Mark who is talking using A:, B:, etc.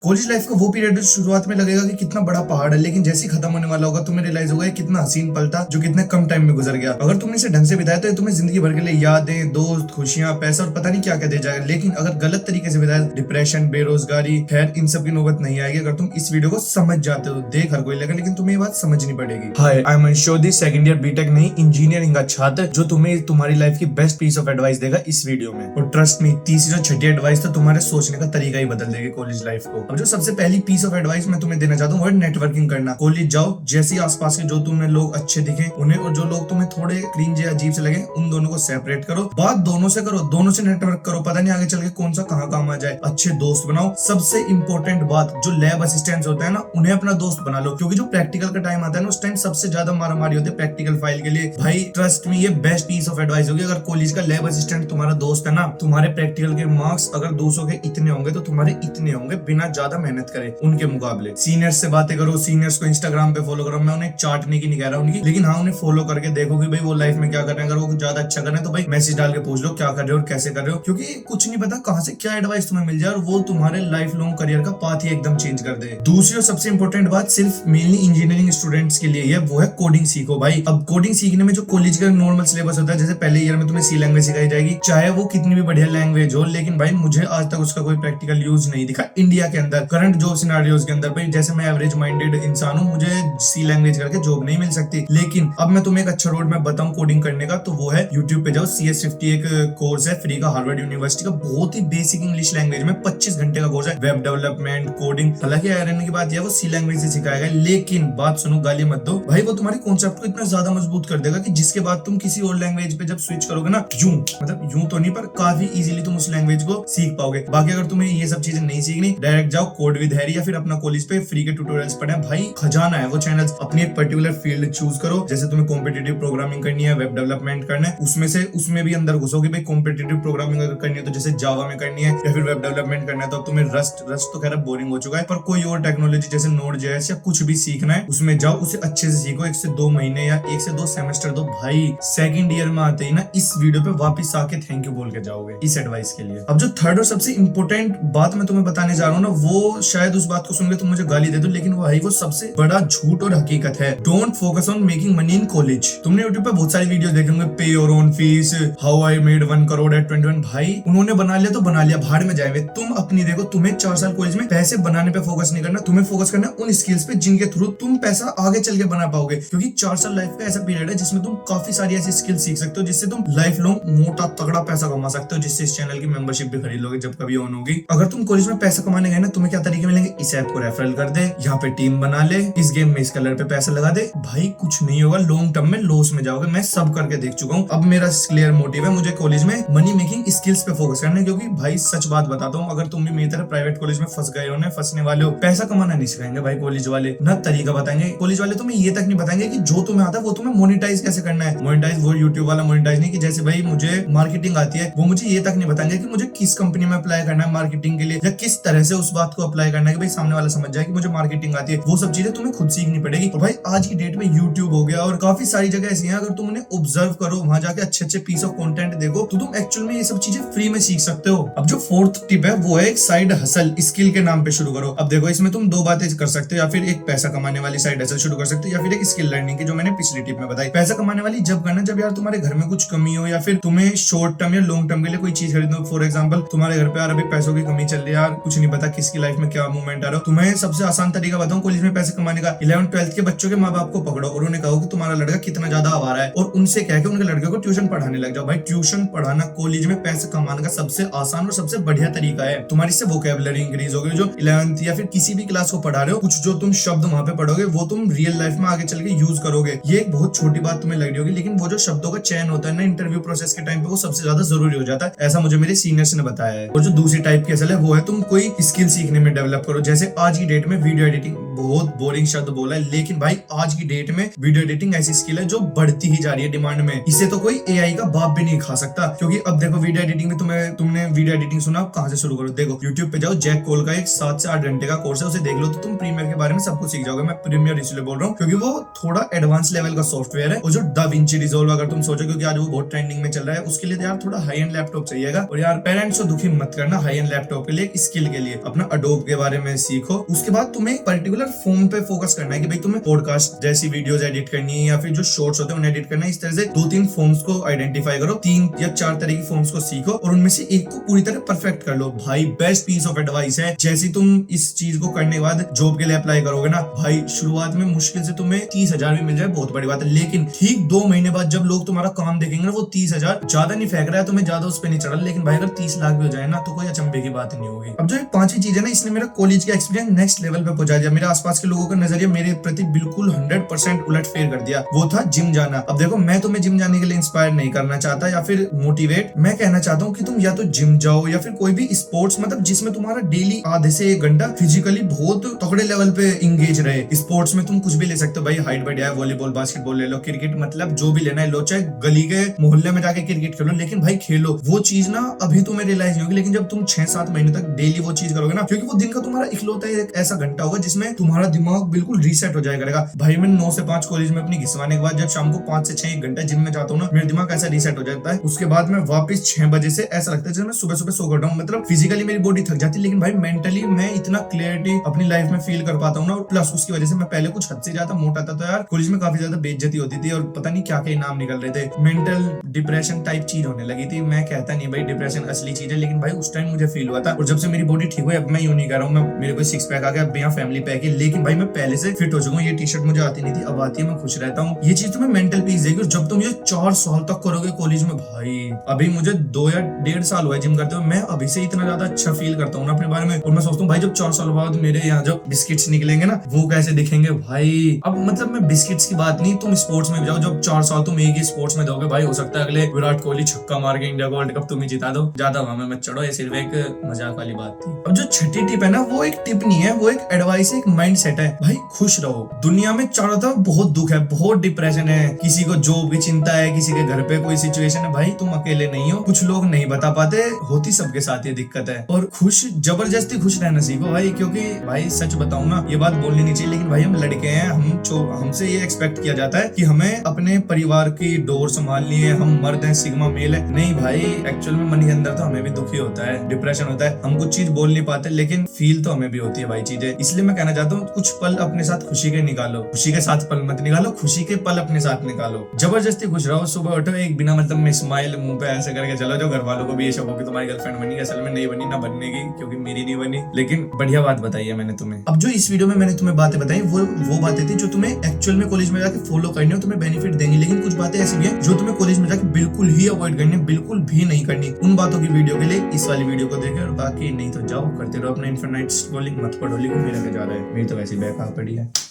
A: College life का वो period शुरुआत में लगेगा कि कितना बड़ा पहाड़ है, लेकिन जैसे ही खत्म होने वाला होगा तुम्हें रियलाइज होगा ये कितना हसीन पल था जो कितने कम टाइम में गुजर गया। अगर तुमने इसे ढंग से बिताया तो ये तुम्हें जिंदगी भर के लिए यादें, दोस्त, खुशियां, पैसा और पता नहीं क्या क्या दे जाएगा। लेकिन अगर गलत तरीके से बिताया, डिप्रेशन, बेरोजगारी, खैर इन सब की नौबत नहीं आएगी अगर तुम इस वीडियो को समझ जाते हो। देख हर कोई लेगा, लेकिन तुम्हें ये बात समझनी पड़ेगी। Hi, I am Anshodi, second year BTech नहीं इंजीनियरिंग का छात्र, जो तुम्हें तुम्हारी लाइफ की बेस्ट पीस ऑफ एडवाइस देगा इस वीडियो में। और ट्रस्ट मी, तीसरी और छठी एडवाइस तो तुम्हारे सोचने का तरीका ही बदल देगी कॉलेज लाइफ को। अब जो सबसे पहली पीस ऑफ एडवाइस मैं तुम्हें देना चाहता हूँ वो है नेटवर्किंग करना। कॉलेज जाओ, जैसे ही आसपास के जो तुम्हें लोग अच्छे दिखे उन्हें, और जो लोग तुम्हें थोड़े क्रिंज या अजीब से लगे उन दोनों को सेपरेट करो। बात दोनों से करो, दोनों से नेटवर्क करो, पता नहीं आगे चल के कौन सा कहाँ काम आ जाए। अच्छे दोस्त बनाओ। सबसे इंपॉर्टेंट बात, जो लैब असिस्टेंट्स होते हैं ना, उन्हें अपना दोस्त बना लो, क्योंकि जो प्रैक्टिकल का टाइम आता है ना, उस टाइम सबसे ज्यादा मारामारी होती है प्रैक्टिकल फाइल के लिए। भाई ट्रस्ट मी, ये बेस्ट पीस ऑफ एडवाइस होगी। अगर कॉलेज का लैब असिस्टेंट तुम्हारा दोस्त है ना, तुम्हारे प्रैक्टिकल के मार्क्स अगर 200 के इतने होंगे तो तुम्हारे इतने होंगे बिना ज्यादा मेहनत करे उनके मुकाबले। सीनियर्स से बातें करो, सीनियर्स को इंस्टाग्राम पे फॉलो करो। मैं उन्हें चाटने की नहीं कह रहा उनकी, लेकिन हाँ उन्हें फॉलो करके देखो कि भाई वो लाइफ में क्या कर रहे हैं। अगर वो ज्यादा अच्छा कर रहे हैं तो भाई मैसेज डाल के पूछ लो क्या कर रहे हो और कैसे कर रहे हो, क्योंकि कुछ नहीं पता कहां से क्या एडवाइस तुम्हें मिल जाए और वो तुम्हारे लाइफ लॉन्ग करियर का पाथ ही एकदम चेंज कर दे। दूसरी और सबसे इंपॉर्टेंट बात सिर्फ मेनली इंजीनियरिंग स्टूडेंट्स के लिए है, वो है कोडिंग सीखो भाई। अब कोडिंग सीखने में जो कॉलेज का नॉर्मल सिलेबस होता है, जैसे पहले ईयर में तुम्हें सी लैंग्वेज सिखाई जाएगी, चाहे वो कितनी भी बढ़िया लैंग्वेज हो, लेकिन भाई मुझे आज तक उसका कोई प्रैक्टिकल यूज नहीं दिखा इंडिया के अंदर करंट जॉब सिनेरियोज के अंदर। भाई जैसे मैं एवरेज माइंडेड इंसान हूँ, मुझे सी लैंग्वेज करके जॉब नहीं मिल सकती। लेकिन अब मैं तुम्हें एक अच्छा रोड मैप बताऊं कोडिंग करने का, तो वो है यूट्यूब पे जाओ, CS50 एक कोर्स है फ्री का हार्वर्ड यूनिवर्सिटी का, बहुत ही बेसिक इंग्लिश लैंग्वेज में 25 घंटे का कोर्स है, वेब डेवलपमेंट, कोडिंग। हालांकि आयरन की बात यह वो सी लैंग्वेज से सिखाएगा, लेकिन बात सुनो, गाली मत दो भाई, वो तुम्हारे कॉन्सेप्ट को इतना ज्यादा मजबूत कर देगा कि जिसके बाद तुम किसी और लैंग्वेज पे जब स्विच करोगे ना, यूं मतलब यूं तो नहीं पर काफी इजीली तुम उस लैंग्वेज को सीख पाओगे। बाकी अगर तुम्हें ये सब चीजें नहीं सीखनी, डायरेक्ट जाओ कोड विद हैरी या फिर अपना कॉलेज पे फ्री के ट्यूटोरियल्स पढ़े। भाई खजाना है वो चैनल्स। अपनी एक पर्टिकुलर फील्ड चूज करो, जैसे तुम्हें कॉम्पिटिटिव प्रोग्रामिंग करनी है, वेब डेवलपमेंट करना है, उसमें भी अंदर घुसोगे भाई। कॉम्पिटिटिव प्रोग्रामिंग अगर करनी है तो जैसे जावा में करनी है, या फिर वेब डेवलपमेंट करना है तो तुम्हें रस्ट तो खैर बोरिंग हो चुका है, पर कोई और टेक्नोलॉजी जैसे नोड.js या कुछ भी सीखना है उसमें जाओ, उसे अच्छे से सीखो। 1 से 2 महीने या 1 से 2 सेमेस्टर दो भाई। सेकंड ईयर में आते ही ना इस वीडियो पे वापस आके थैंक यू बोल के जाओगे इस एडवाइस के लिए। अब जो थर्ड और सबसे इंपॉर्टेंट बात मैं तुम्हें बताने जा रहा हूँ ना, वो शायद उस बात को सुन के तुम मुझे गाली दे दो, लेकिन भाई वो सबसे बड़ा झूठ और हकीकत है। Don't focus on making money in college. तुमने यूट्यूब पे बहुत सारी वीडियो देखे होंगे, pay your own fees, how I made 1 crore at 21। भाई उन्होंने बना लिया तो बना लिया, भाड़ में जाएंगे। तुम अपनी देखो, तुम्हें 4 साल कॉलेज में पैसे बनाने पे फोकस नहीं करना, तुम्हें फोकस करना उन स्किल्स पे जिनके थ्रू तुम पैसा आगे चल के बना पाओगे। क्योंकि 4 साल लाइफ का ऐसा पीरियड है जिसमें तुम काफी सारी ऐसी स्किल सीख सकते हो जिससे तुम लाइफ लॉन्ग मोटा तगड़ा पैसा कमा सकते हो, जिससे इस चैनल की मेंबरशिप भी खरीद लोगे जब कभी ऑन होगी। अगर तुम कॉलेज में पैसा कमाने गए ना, तुम्हें क्या तरीके मिलेंगे, इस ऐप को रेफरल कर दे, यहाँ पे टीम बना ले, इस गेम में इस कलर पे पैसा लगा दे। भाई कुछ नहीं होगा, लॉन्ग टर्म में लॉस में जाओगे। मैं सब करके देख चुका हूँ। अब मेरा क्लियर मोटिव है, मुझे कॉलेज में मनी मेकिंग स्किल्स पे फोकस करना है। क्योंकि भाई सच बात बताता हूँ, अगर तुम भी मेरी तरह प्राइवेट कॉलेज में फंस गए हो ना, फंसने वाले हो, पैसा कमाना नहीं सिखाएंगे भाई कॉलेज वाले, ना तरीका बताएंगे। कॉलेज वाले तुम्हें ये तक नहीं बताएंगे कि जो तुम्हें आता है वो तुम्हें मोनिटाइज कैसे करना है। मोनिटाइज वो यूट्यूब वाला मोनिटाइज नहीं कि जैसे भाई मुझे मार्केटिंग आती है, वो मुझे ये तक नहीं बताएंगे कि मुझे किस कंपनी में अप्लाई करना है मार्केटिंग के लिए, या किस तरह से उस बात को अप्लाई करना है कि भाई सामने वाला समझ जाए कि मुझे मार्केटिंग आती है। वो सब चीजें तुम्हें खुद सीखनी पड़ेगी। और भाई आज की डेट में यूट्यूब हो गया और काफी सारी जगह ऐसी हैं, अगर तुम उन्हें ऑब्जर्व करो, वहां जाके अच्छे पीस ऑफ कंटेंट देखो, तो तुम एक्चुअल में ये सब चीजें फ्री में सीख सकते हो। अब जो फोर्थ टिप है वो है एक साइड हसल, स्किल के नाम पे शुरू करो। अब देखो इसमें तुम 2 बातें कर सकते हो, या फिर एक पैसा कमाने वाली साइड हसल शुरू कर सकते हो, या फिर एक स्किल लर्निंग की जो मैंने पिछली टिप में बताई। पैसा कमाने वाली जब करना जब यार तुम्हारे घर में कुछ कमी हो, या फिर तुम्हें शॉर्ट टर्म या लॉन्ग टर्म के लिए कोई चीज खरीदना हो। फॉर एग्जाम्पल तुम्हारे घर पे यार अभी पैसों की कमी चल रही है, यार कुछ नहीं पता किसकी लाइफ में क्या मूवमेंट आ रहा हो। तुम्हें सबसे आसान तरीका बताऊं कॉलेज में पैसे कमाने का, 11th-12th के बच्चों के माँ बाप को पकड़ो और उन्हें कहो कि तुम्हारा लड़का कितना ज्यादा आवारा है, और उनसे कह के उनके लड़के को ट्यूशन पढ़ाने लग जाओ। भाई ट्यूशन पढ़ाना कॉलेज में पैसे कमाने का सबसे आसान और सबसे बढ़िया तरीका है। तुम्हारी इससे वोकैबुलरी इंक्रीज होगी। जो 11th या फिर किसी भी क्लास को पढ़ा रहे हो, कुछ जो तुम शब्द वहां पे पढ़ोगे वो तुम रियल लाइफ में आगे चल के यूज करोगे। ये एक बहुत छोटी बात तुम्हें लग रही होगी, लेकिन वो जो शब्दों का चयन होता है ना इंटरव्यू प्रोसेस के टाइम पे, वो सबसे ज्यादा जरूरी हो जाता है, ऐसा मुझे मेरे सीनियर्स ने बताया है। और जो दूसरी टाइप की असल है वो है तुम कोई स्किल सीखने में डेवलप करो। जैसे आज की डेट में वीडियो एडिटिंग, बहुत बोरिंग शब्द बोला है, लेकिन भाई आज की डेट में वीडियो एडिटिंग ऐसी स्किल है जो बढ़ती ही जा रही है डिमांड में। इसे तो कोई एआई का बाप भी नहीं खा सकता। क्योंकि अब देखो वीडियो एडिटिंग में तुमने वीडियो एडिटिंग सुना, कहां से शुरू करो। देखो यूट्यूब पे जाओ, जैक कोल का एक 7 से 8 घंटे का कोर्स है, उसे देख लो तो तुम प्रीमियर के बारे में सब कुछ सीख जाओगे। मैं प्रीमियर इसलिए बोल रहा हूँ क्योंकि वो थोड़ा एडवांस लेवल का सॉफ्टवेयर है। और जो दा विंची रिजॉल्व अगर तुम सोचो, क्योंकि आज वो बहुत ट्रेंडिंग में चल रहा है, उसके लिए यार थोड़ा हाई एंड लैपटॉप चाहिएगा। और यार पेरेंट्स को दुखी मत करना हाई एंड लैपटॉप के लिए, स्किल के लिए अपना अडोब के बारे में सीखो। उसके बाद तुम्हें पर्टिकुलर फॉर्म पे फोकस करना है कि भाई तुम्हें पॉडकास्ट जैसी वीडियोस एडिट करनी है या फिर जो शॉर्ट्स होते हैं उन्हें एडिट करना है। इस तरह से 2-3 फॉर्म्स को आइडेंटिफाई करो, 3 या 4 तरह की फॉर्म्स को सीखो और उनमें से एक को पूरी तरह परफेक्ट कर लो। भाई बेस्ट पीस ऑफ एडवाइस है। जैसे तुम इस चीज को करने के बाद जॉब के लिए अप्लाई करोगे ना भाई, शुरुआत में मुश्किल से तुम्हें 30,000 भी मिल जाए बहुत बड़ी बात है, लेकिन ठीक 2 महीने बाद जब लोग तुम्हारा काम देखेंगे ना, वो 30,000 ज्यादा नहीं फेंक रहा है, तुम्हें ज्यादा उस पर नहीं चढ़ा, लेकिन भाई अगर 30 लाख भी हो जाए ना तो कोई अचंभे की बात नहीं होगी। अब जो ये 5 चीज है ना, इसने मेरा कॉलेज का एक्सपीरियंस नेक्स्ट लेवल पे पहुंचा दिया। मेरे आसपास के लोगों का नजरिया मेरे प्रति बिल्कुल 100% उलट फेर कर दिया। वो था जिम जाना। अब देखो, मैं तुम्हें जिम जाने के लिए इंस्पायर नहीं करना चाहता या फिर मोटिवेट, मैं कहना चाहता हूँ कि तुम या तो जिम जाओ या फिर कोई भी स्पोर्ट्स, मतलब जिसमें तुम्हारा डेली आधे से 1 घंटा फिजिकली बहुत तगड़े लेवल पे इंगेज रहे। स्पोर्ट्स में तुम कुछ भी ले सकते हो भाई, हाइट बढ़िया है, वॉलीबॉल बास्केटबॉल ले लो, क्रिकेट, मतलब जो भी लेना है लो, चाहे गली के मोहल्ले में जाके क्रिकेट खेलो, लेकिन भाई खेलो। वो चीज ना अभी तुम्हें रियलाइज नहीं होगी, लेकिन जब तुम 6-7 महीने तक डेली वो चीज करोगे ना, क्योंकि वो दिन का तुम्हारा इकलौता एक ऐसा घंटा होगा जिसमें तुम्हारा दिमाग बिल्कुल रीसेट हो जाया करेगा। भाई मैं 9 से 5 कॉलेज में अपनी घिसवाने के बाद जब शाम को 5 से 6 घंटा जिम में जाता हूँ ना, मेरा दिमाग ऐसा रीसेट हो जाता है। उसके बाद मैं वापस 6 बजे से ऐसा लगता है जैसे मैं सुबह सुबह सो कर रहा हूँ। मतलब फिजिकली मेरी बॉडी थक जाती है, लेकिन भाई मेंटली मैं इतना क्लियरिटी अपनी लाइफ में फील कर पाता हूँ ना। और प्लस उसकी वजह से मैं पहले कुछ हद से ज्यादा मोटा था, तो यार कॉलेज में काफी ज्यादा बेइज्जती होती थी और पता नहीं क्या क्या नाम निकल रहे थे, मेंटल डिप्रेशन टाइप चीज होने लगी थी। मैं कहता नहीं भाई डिप्रेशन असली चीज है, लेकिन भाई उस टाइम मुझे फील हुआ था। और जब से मेरी बॉडी ठीक हुई, अब मैं यूं नहीं कर रहा हूँ, मैं मेरे को 6 पैक आ गया, अब यहाँ फैमिली पैक है, लेकिन भाई मैं पहले से फिट हो चुका हूँ। ये टी शर्ट मुझे आती नहीं थी, अब आती है, मैं खुश रहता हूँ। ये चीज तुम्हें मेंटल पीस देगी। और जब तुम ये 4 साल तक करोगे कॉलेज में, भाई अभी मुझे 2 या 1.5 साल हुआ है जिम करते हुए, मैं अभी से इतना ज्यादा अच्छा फील करता हूँ ना अपने बारे में। और मैं सोचता हूँ भाई जब 4 साल बाद मेरे यहाँ जब बिस्किट्स निकलेंगे ना, वो कैसे दिखेंगे भाई। अब मतलब मैं बिस्किट्स की बात नहीं, तुम स्पोर्ट्स में जाओ, जब 4 साल तुम एक ही स्पोर्ट्स में दोगे भाई, हो सकता है अगले विराट कोहली छक्का मार के इंडिया को वर्ल्ड कप तुम ही जिता दो। ज्यादा हमें मत चढ़ो, ये सिर्फ एक मजाक वाली बात थी। अब जो छठी टिप है ना, वो एक टिप नहीं है, वो एक एडवाइस है, एक माइंड सेट है। भाई खुश रहो। दुनिया में चारों तरफ बहुत दुख है, बहुत डिप्रेशन है, किसी को जॉब की चिंता है, किसी के घर पे कोई सिचुएशन है। भाई तुम अकेले नहीं हो, कुछ लोग नहीं बता पाते, होती सबके साथ ये दिक्कत है। और खुश, जबरदस्ती खुश रहना सीखो भाई, क्योंकि भाई सच बताऊं ना, ये बात बोलनी नहीं चाहिए, लेकिन भाई हम लड़के हैं, हमसे ये एक्सपेक्ट किया जाता है कि हमें अपने परिवार की डोर संभालनी है, हम मर्द हैं, सिग्मा मेल है। नहीं भाई, एक्चुअल में मन के अंदर तो हमें भी दुखी होता है, डिप्रेशन होता है, हम कुछ चीज बोल नहीं पाते, लेकिन फील तो हमें भी होती है भाई चीजें। इसलिए मैं कहना चाहता हूँ कुछ पल अपने साथ खुशी के निकालो, खुशी के साथ पल मत निकालो, खुशी के पल अपने साथ निकालो। जबरदस्ती खुश रहो, सुबह उठो एक बिना मतलब में स्माइल मुंह पे ऐसे करके चलो, जो घर वालों को भी ये शक हो कि तुम्हारी गर्लफ्रेंड बनी, असल में नहीं बनी, ना बनने की, क्योंकि मेरी नहीं बनी, लेकिन बढ़िया बात बताई है मैंने तुम्हें। अब जो इस वीडियो में मैंने तुम्हें बातें बताई, वो बातें थी जो तुम्हें एक्चुअल में कॉलेज में जाके फॉलो करनी हो, तुम्हें बेनिफिट देंगी। लेकिन कुछ बातें ऐसी भी हैं जो तुम्हें कॉलेज में जाके बिल्कुल ही अवॉइड करनी, बिल्कुल भी नहीं करनी। उन बातों की वीडियो के लिए इस वाली वीडियो को देखें, और बाकी नहीं तो जाओ करते रहो अपना इन्फिनाइट स्क्रॉलिंग, मत पढ़ो लिखो, मेरा क्या जा रहा है, मेरी तो वैसी बैक आ पड़ी है।